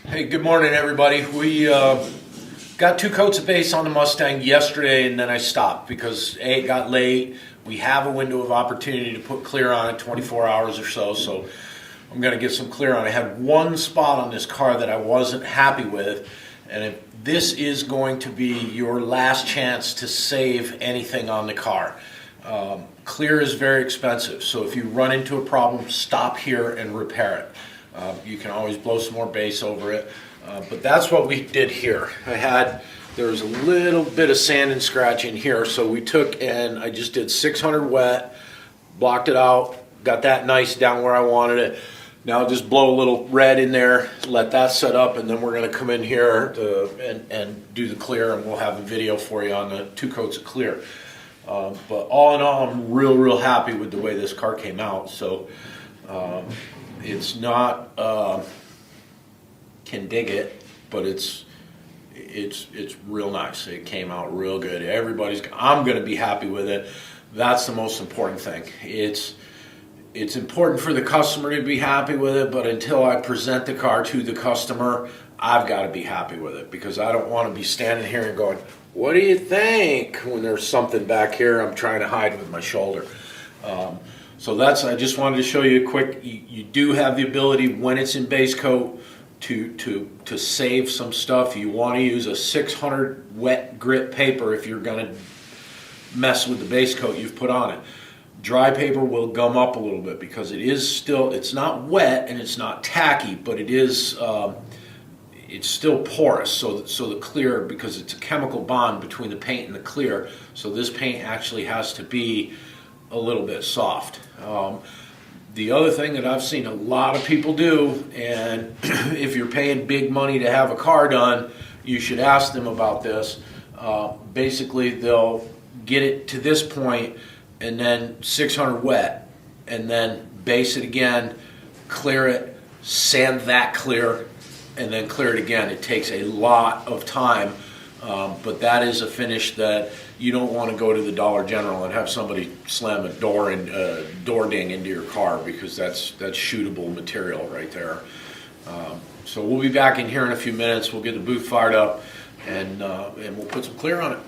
Hey, good morning, everybody. We got 2 coats of base on the Mustang yesterday, and then I stopped because A, it got late. We have a window of opportunity to put clear on it, 24 hours or so I'm going to get some clear on it. I had one spot on this car that I wasn't happy with, and if this is going to be your last chance to save anything on the car. Clear is very expensive, so if you run into a problem, stop here and repair it. You can always blow some more base over it, but that's what we did here. There was a little bit of sand and scratch in here, so we took and I just did 600 wet, blocked it out, got that nice down where I wanted it. Now just blow a little red in there, let that set up, and then we're going to come in here and do the clear, and we'll have a video for you on the 2 coats of clear. But all in all, I'm real happy with the way this car came out. So it's not can dig it, but it's real nice. It came out real good. I'm going to be happy with it. That's the most important thing. It's important for the customer to be happy with it, but until I present the car to the customer, I've got to be happy with it, because I don't want to be standing here and going, "What do you think?" when there's something back here I'm trying to hide with my shoulder. I just wanted to show you a quick, you do have the ability when it's in base coat to save some stuff. You want to use a 600 wet grit paper if you're going to mess with the base coat you've put on it. Dry paper will gum up a little bit because it's not wet and it's not tacky, but it's still porous. So the clear, because it's a chemical bond between the paint and the clear, so this paint actually has to be a little bit soft. The other thing that I've seen a lot of people do, and if you're paying big money to have a car done, you should ask them about this. Basically, they'll get it to this point and then 600 wet, and then base it again, clear it, sand that clear, and then clear it again. It takes a lot of time, but that is a finish that you don't want to go to the Dollar General and have somebody slam a door ding into your car, because that's shootable material right there. So we'll be back in here in a few minutes. We'll get the booth fired up, and we'll put some clear on it.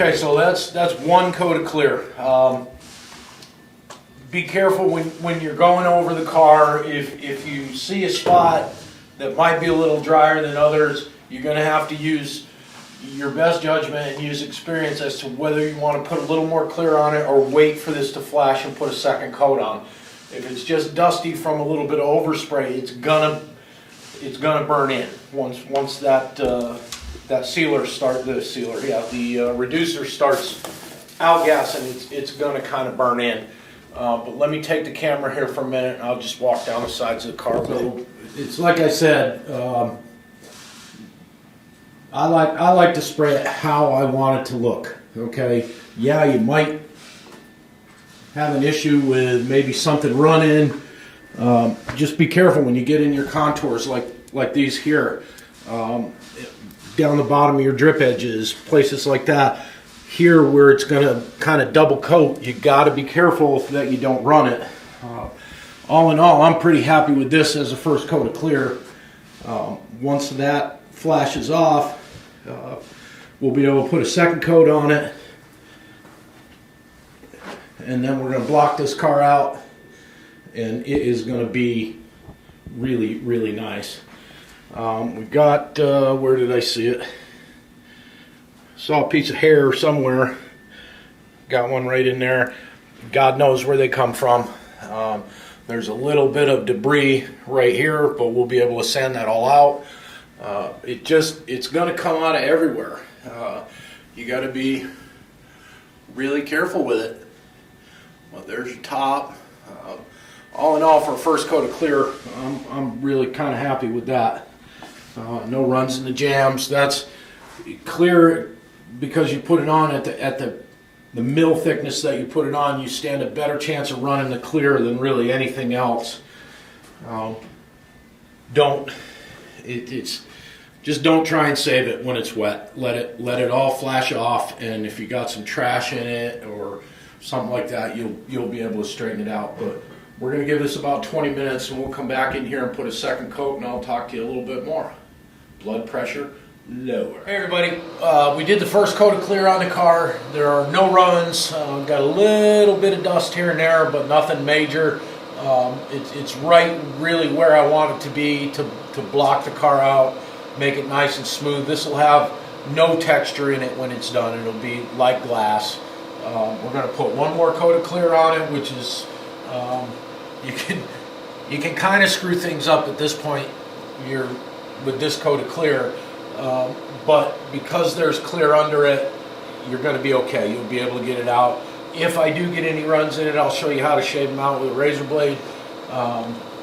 Okay, so that's one coat of clear. Be careful when you're going over the car. If you see a spot that might be a little drier than others, you're going to have to use your best judgment and use experience as to whether you want to put a little more clear on it or wait for this to flash and put a second coat on. If it's just dusty from a little bit of overspray, it's gonna burn in once that the reducer starts outgassing. It's gonna kind of burn in. But let me take the camera here for a minute, and I'll just walk down the sides of the car. So it's like I said. I like to spray it how I want it to look. Okay, yeah, you might have an issue with maybe something running. Just be careful when you get in your contours like these here, down the bottom of your drip edges, places like that. Here where it's going to kind of double coat, you got to be careful that you don't run it. All in all, I'm pretty happy with this as a first coat of clear. Once that flashes off, we'll be able to put a second coat on it, and then we're going to block this car out, and it is going to be really, really nice. We got, where did I see it? Saw a piece of hair somewhere. Got one right in there. God knows where they come from. There's a little bit of debris right here, but we'll be able to sand that all out. It's going to come out of everywhere. You got to be really careful with it. Well, there's your top. All in all, for a first coat of clear, I'm really kind of happy with that. No runs in the jams. That's clear because you put it on at the mill thickness that you put it on. You stand a better chance of running the clear than really anything else. Just don't try and save it when it's wet. Let it all flash off, and if you got some trash in it or something like that, you'll be able to straighten it out. But we're going to give this about 20 minutes, and we'll come back in here and put a second coat, and I'll talk to you a little bit more. Blood pressure lower. Hey everybody, we did the first coat of clear on the car. There are no runs. Got a little bit of dust here and there, but nothing major. It's right really where I want it to be to block the car out, make it nice and smooth. This will have no texture in it when it's done. It'll be like glass. We're going to put one more coat of clear on it, which is you can kind of screw things up at this point. With this coat of clear, but because there's clear under it, you're going to be okay. You'll be able to get it out. If I do get any runs in it, I'll show you how to shave them out with a razor blade.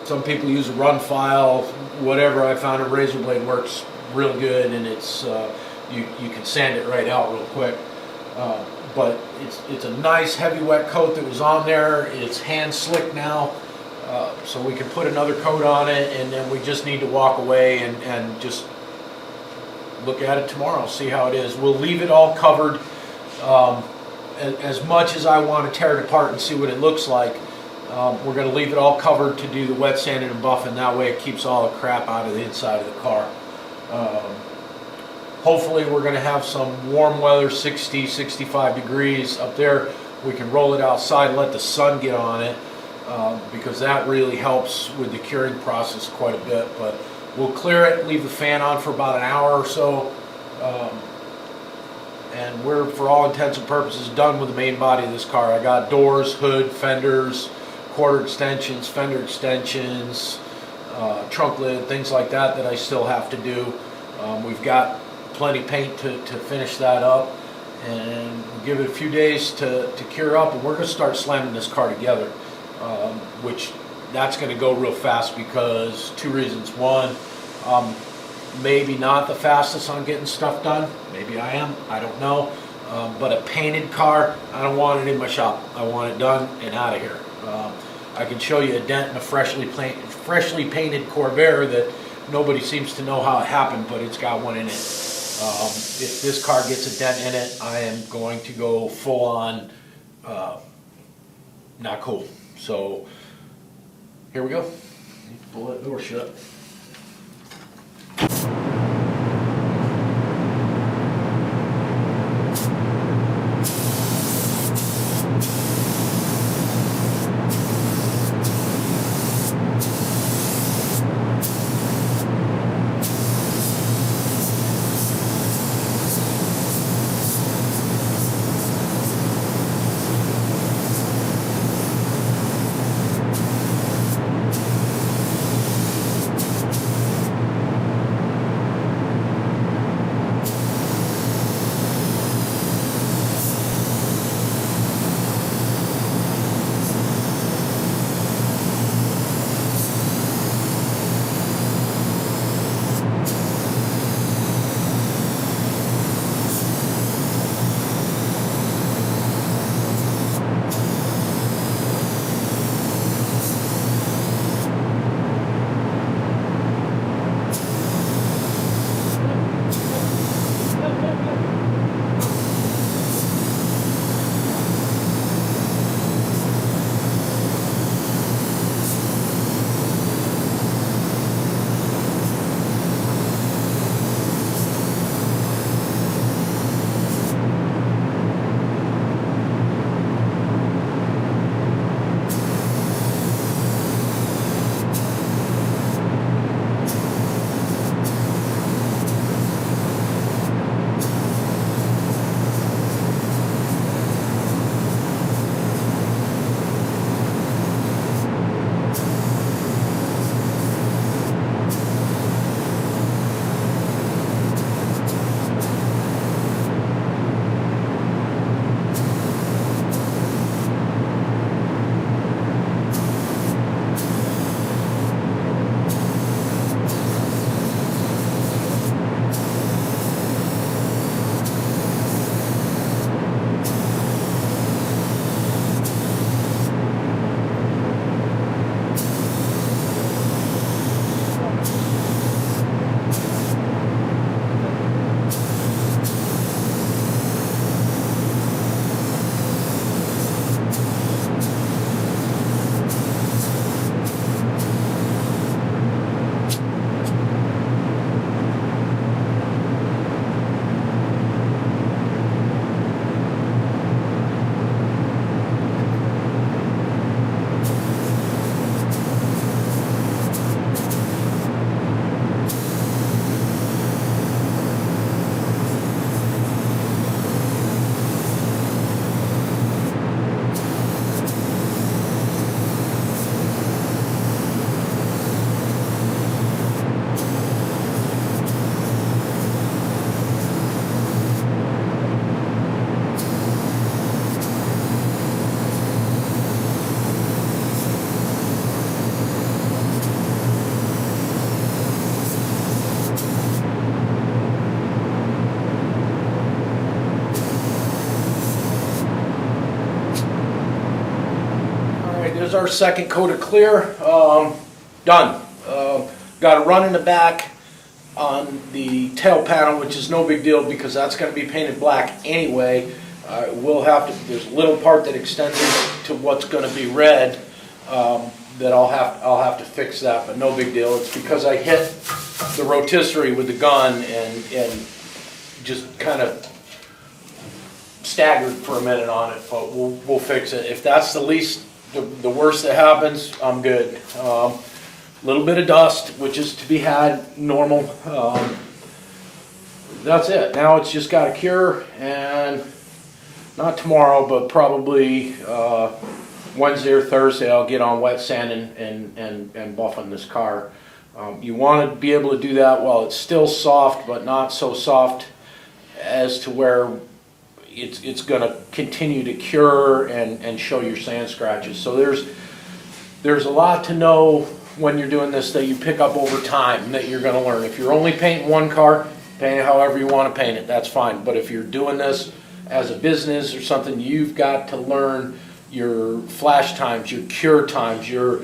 Some people use a run file, whatever. I found a razor blade works real good, and it's you can sand it right out real quick. But it's a nice heavy wet coat that was on there. It's hand slick now, so we can put another coat on it, and then we just need to walk away and just look at it tomorrow, see how it is. We'll leave it all covered. As much as I want to tear it apart and see what it looks like, we're going to leave it all covered to do the wet sanding and buffing. That way it keeps all the crap out of the inside of the car. Hopefully we're going to have some warm weather, 60, 65 degrees up there. We can roll it outside and let the sun get on it, because that really helps with the curing process quite a bit. But we'll clear it, leave the fan on for about an hour or so, and we're, for all intents and purposes, done with the main body of this car. I got doors, hood, fenders, quarter extensions, fender extensions, trunk lid, things like that I still have to do. We've got plenty paint to finish that up, and we'll give it a few days to cure up, and we're going to start slamming this car together, which that's going to go real fast because two reasons. One, maybe not the fastest on getting stuff done. Maybe I am. I don't know. But a painted car, I don't want it in my shop. I want it done and out of here. I can show you a dent in a freshly painted Corvair that nobody seems to know how it happened, but it's got one in it. If this car gets a dent in it, I am going to go full on not cool. So here we go. Pull that door shut. there's our second coat of clear. Done. Got a run in the back on the tail panel, which is no big deal because that's going to be painted black anyway. We'll have to, there's a little part that extends to what's going to be red that I'll have to fix that, but no big deal. It's because I hit the rotisserie with the gun and just kind of staggered for a minute on it, but we'll fix it. If that's the worst that happens, I'm good. Little bit of dust, which is to be had, normal. That's it. Now it's just got to cure, and not tomorrow, but probably Wednesday or Thursday, I'll get on wet sand and buffing this car. You want to be able to do that while it's still soft, but not so soft as to where it's going to continue to cure and show your sand scratches. So there's a lot to know when you're doing this that you pick up over time that you're going to learn. If you're only painting one car, paint it however you want to paint it, that's fine. But if you're doing this as a business or something, you've got to learn your flash times, your cure times, your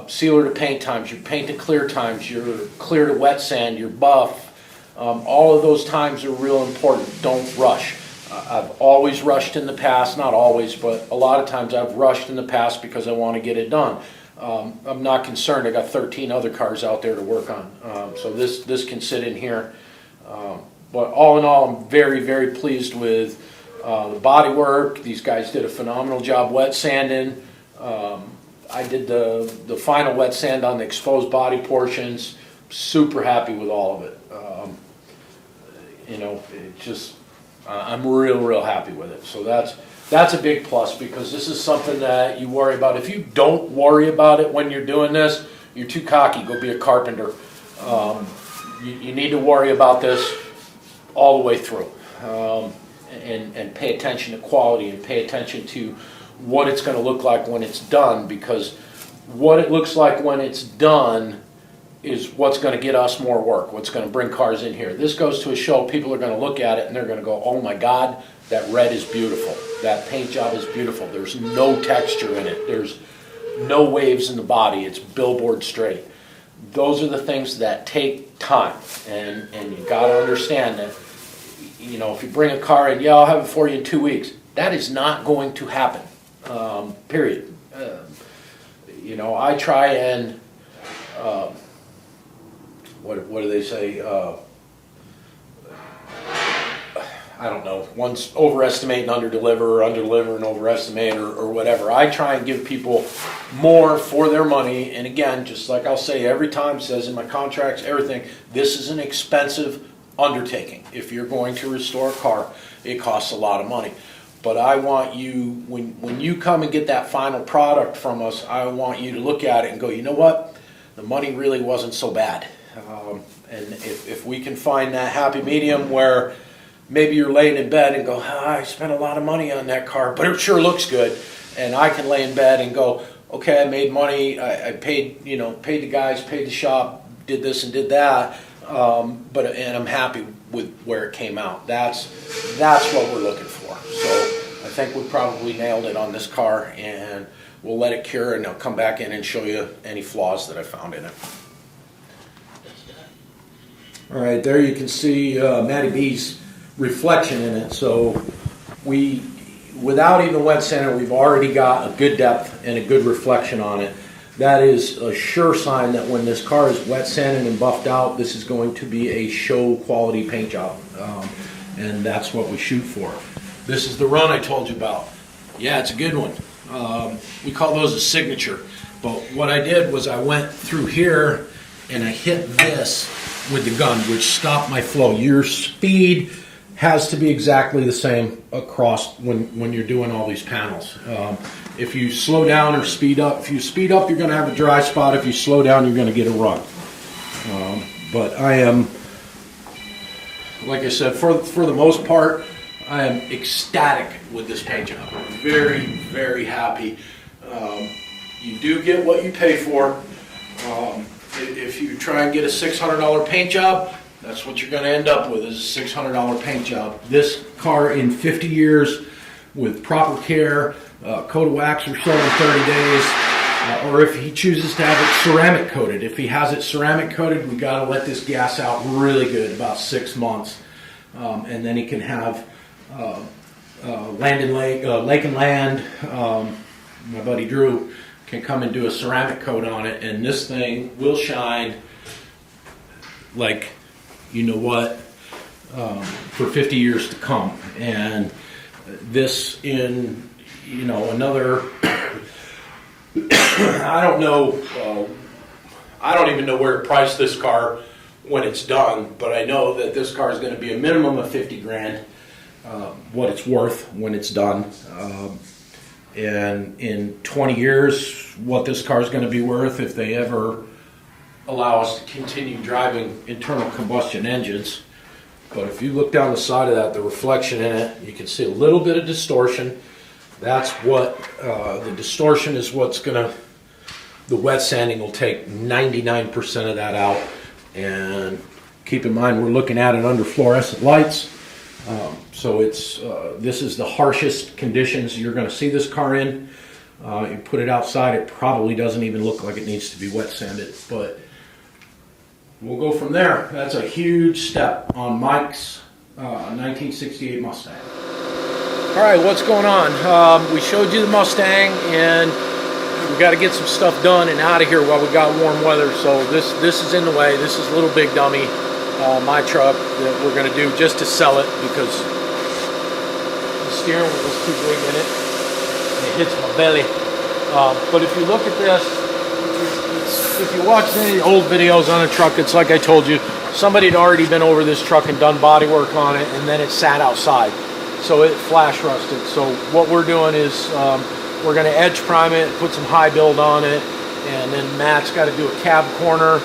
sealer to paint times, your paint to clear times, your clear to wet sand, your buff. All of those times are real important. Don't rush. I've always rushed in the past, not always, but a lot of times I've rushed in the past because I want to get it done. I'm not concerned. I got 13 other cars out there to work on, so this can sit in here. But all in all, I'm very, very pleased with the body work. These guys did a phenomenal job wet sanding. I did the final wet sand on the exposed body portions. Super happy with all of it. You know, it just I'm real happy with it. So that's a big plus, because this is something that you worry about. If you don't worry about it when you're doing this, you're too cocky. Go be a carpenter. You need to worry about this all the way through, and pay attention to quality and pay attention to what it's going to look like when it's done, because what it looks like when it's done is what's going to get us more work, what's going to bring cars in here. This goes to a show, people are going to look at it and they're going to go, oh my God, that red is beautiful. That paint job is beautiful. There's no texture in it. There's no waves in the body. It's billboard straight. Those are the things that take time, and you got to understand that, you know, if you bring a car in, yeah, I'll have it for you in 2 weeks. That is not going to happen, period. You know, I try and, what do they say? I don't know. One's overestimate and underdeliver, or underdeliver and overestimate, or whatever. I try and give people more for their money. And again, just like I'll say every time, it says in my contracts, everything, this is an expensive undertaking. If you're going to restore a car, it costs a lot of money. But I want you, when you come and get that final product from us, I want you to look at it and go, you know what? The money really wasn't so bad. And if we can find that happy medium where maybe you're laying in bed and go, I spent a lot of money on that car, but it sure looks good. And I can lay in bed and go, okay, I made money, I paid, you know, paid the guys, paid the shop, did this and did that, and I'm happy with where it came out. That's what we're looking for. So I think we probably nailed it on this car, and we'll let it cure, and I'll come back in and show you any flaws that I found in it. All right, there you can see Matty B's reflection in it. So without even wet sanding, we've already got a good depth and a good reflection on it. That is a sure sign that when this car is wet sanded and buffed out, this is going to be a show quality paint job, and that's what we shoot for. This is the run I told you about. Yeah, it's a good one. We call those a signature, but what I did was I went through here and I hit this with the gun, which stopped my flow. Your speed has to be exactly the same across when you're doing all these panels. If you slow down or speed up, if you speed up, you're going to have a dry spot. If you slow down, you're going to get a run. But I am, like I said, for the most part, I am ecstatic with this paint job. I'm very happy. You do get what you pay for. If you try and get a $600 paint job, that's what you're going to end up with, is a $600 paint job. This car in 50 years with proper care, coat of wax or so in 30 days, or if he chooses to have it ceramic coated. If he has it ceramic coated, we got to let this gas out really good, about 6 months, and then he can have Lake and Land. My buddy Drew can come and do a ceramic coat on it, and this thing will shine like you know what for 50 years to come. And this in another I don't know, I don't even know where to price this car when it's done, but I know that this car is going to be a minimum of 50 grand, what it's worth when it's done. And in 20 years, what this car is going to be worth if they ever allow us to continue driving internal combustion engines. But if you look down the side of that, the reflection in it, you can see a little bit of distortion. That's what, the distortion is what's going to, the wet sanding will take 99% of that out. And keep in mind, we're looking at it under fluorescent lights. So it's this is the harshest conditions you're going to see this car in. You put it outside, it probably doesn't even look like it needs to be wet sanded, but we'll go from there. That's a huge step on Mike's 1968 Mustang. All right, what's going on? We showed you the Mustang, and we got to get some stuff done and out of here while we got warm weather. So this is in the way. This is Little Big Dummy, my truck that we're going to do just to sell it because the steering wheel's too big in it. It hits my belly. But if you look at this, if you watch any old videos on a truck, it's like I told you, somebody had already been over this truck and done body work on it, and then it sat outside. So it flash rusted. So what we're doing is we're going to edge prime it, put some high build on it, and then Matt's got to do a cab corner,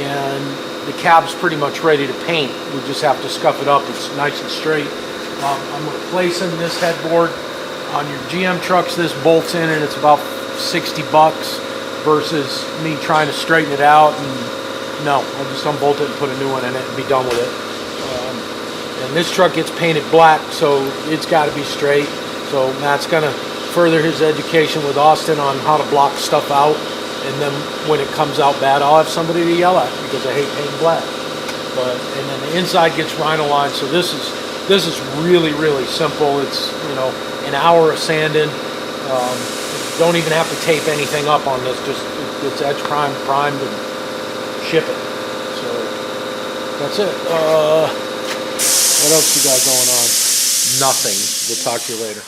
and the cab's pretty much ready to paint. We just have to scuff it up. It's nice and straight. I'm replacing this headboard. On your GM trucks, this bolts in, and it's about $60 versus me trying to straighten it out. And no, I'll just unbolt it and put a new one in it and be done with it. And this truck gets painted black, so it's got to be straight. So Matt's going to further his education with Austin on how to block stuff out, and then when it comes out bad, I'll have somebody to yell at because I hate painting black. And then the inside gets rhino lined. So this is really simple. It's an hour of sanding. Don't even have to tape anything up on this. Just it's edge primed, and ship it. So that's it. What else you got going on? Nothing. We'll talk to you later.